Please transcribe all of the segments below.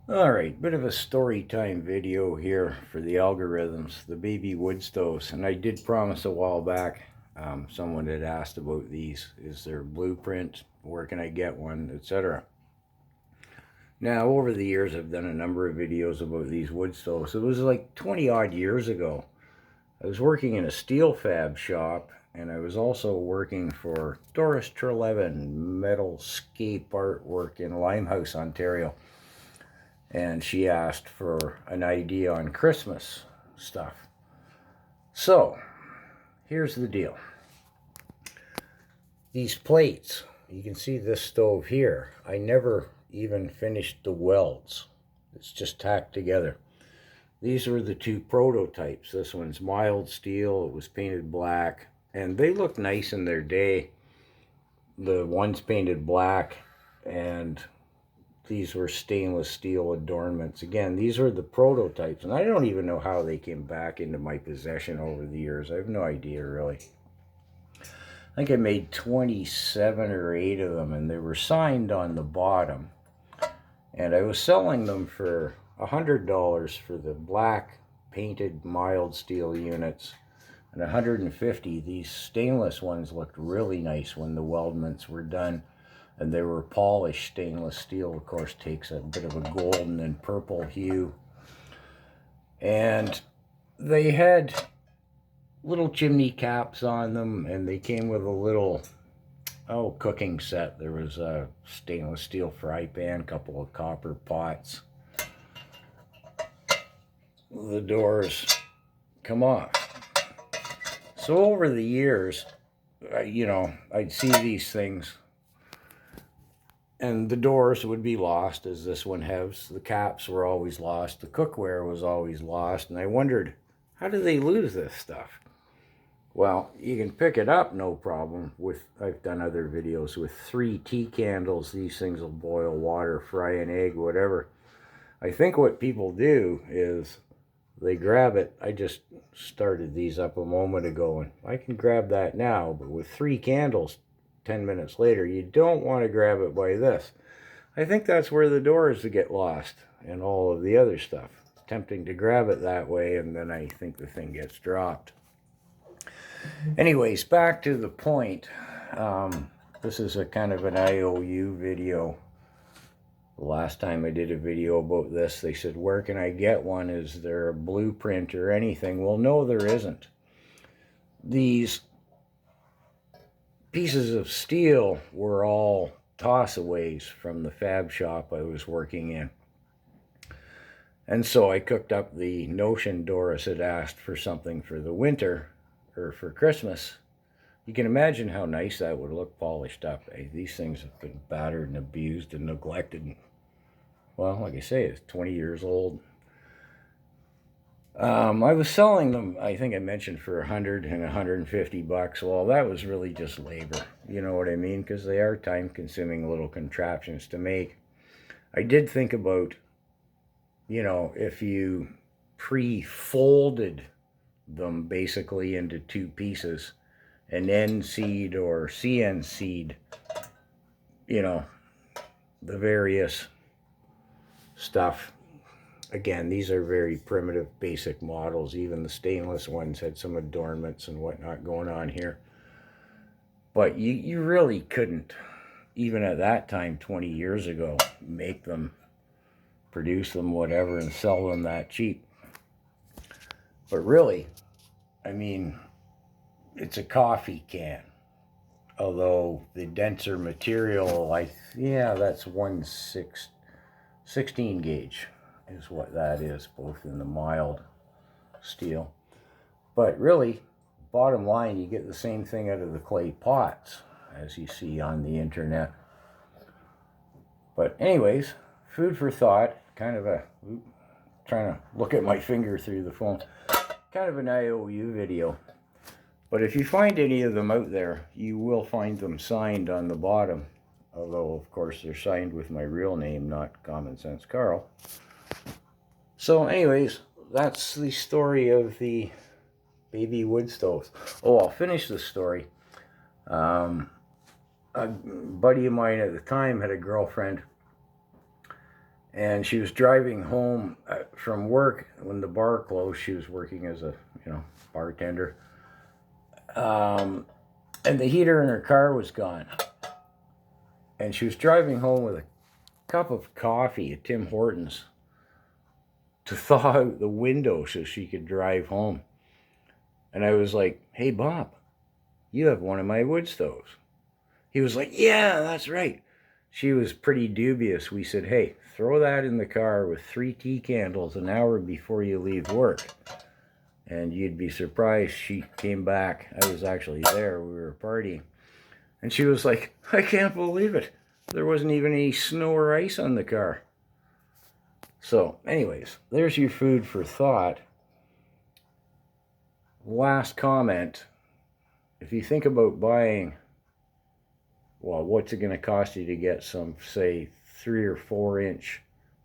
Alright, bit of a story time video here for the algorithms, the baby wood stoves. And I did promise a while back, someone had asked about these. Is there a blueprint? Where can I get one? Etc. Now, over the years, I've done a number of videos about these wood stoves. It was like 20 odd years ago. I was working in a steel fab shop, and I was also working for Doris Trelevin Metal Scape Artwork in Limehouse, Ontario. And she asked for an idea on Christmas stuff. So, here's the deal. These plates, you can see this stove here. I never even finished the welds. It's just tacked together. These are the two prototypes. This one's mild steel. It was painted black. And they look nice in their day. The one's painted black, and these were stainless steel adornments. Again, these are the prototypes, and I don't even know how they came back into my possession over the years. I have no idea, really. I think I made 27 or 8 of them, and they were signed on the bottom. And I was selling them for $100 for the black painted mild steel units, and $150. These stainless ones looked really nice when the weldments were done. And they were polished stainless steel, of course, takes a bit of a golden and purple hue. And they had little chimney caps on them, and they came with a little, cooking set. There was a stainless steel fry pan, a couple of copper pots. The doors come off. So over the years, I'd see these things, and the doors would be lost, as this one has. The caps were always lost. The cookware was always lost. And I wondered, how do they lose this stuff? Well, you can pick it up, no problem. I've done other videos with 3 tea candles. These things will boil water, fry an egg, whatever. I think what people do is they grab it. I just started these up a moment ago, and I can grab that now. But with 3 candles, 10 minutes later, you don't want to grab it by this. I think that's where the doors get lost and all of the other stuff. It's tempting to grab it that way, and then I think the thing gets dropped. Anyways, back to the point. This is a kind of an IOU video. The last time I did a video about this, they said, where can I get one? Is there a blueprint or anything? Well, no, there isn't. These pieces of steel were all toss-aways from the fab shop I was working in. And so I cooked up the notion Doris had asked for something for the winter, or for Christmas. You can imagine how nice that would look polished up. These things have been battered and abused and neglected. Well, like I say, it's 20 years old. I was selling them, I think I mentioned, for $100 and $150. Well, that was really just labor. You know what I mean? Because they are time-consuming little contraptions to make. I did think about, if you pre-folded them basically into 2 pieces, an end seed or CN seed, the various stuff. Again, these are very primitive, basic models. Even the stainless ones had some adornments and whatnot going on here. But you really couldn't, even at that time, 20 years ago, make them, produce them, whatever, and sell them that cheap. But really, I mean, it's a coffee can. Although the denser material, that's 16 gauge. Is what that is, both in the mild steel. But really, bottom line, you get the same thing out of the clay pots as you see on the internet. But anyways, food for thought. Kind of trying to look at my finger through the phone. Kind of an IOU video. But if you find any of them out there, you will find them signed on the bottom. Although, of course, they're signed with my real name, not Common Sense Carl. So anyways, that's the story of the baby wood stoves. Oh, I'll finish the story. A buddy of mine at the time had a girlfriend, And she was driving home from work when the bar closed. She was working as a, bartender. And the heater in her car was gone. And she was driving home with a cup of coffee at Tim Hortons to thaw out the window so she could drive home. And I was like, hey, Bob, you have one of my wood stoves. He was like, yeah, that's right. She was pretty dubious. We said, hey, throw that in the car with 3 tea candles an hour before you leave work. And you'd be surprised. She came back. I was actually there. We were partying. And she was like, I can't believe it. There wasn't even any snow or ice on the car. So, anyways, there's your food for thought. Last comment. If you think about buying, well, what's it going to cost you to get some, say, 3 or 4 inch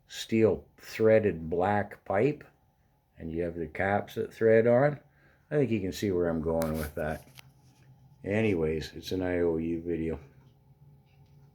steel threaded black pipe, and you have the caps that thread on? I think you can see where I'm going with that. Anyways, it's an IOU video.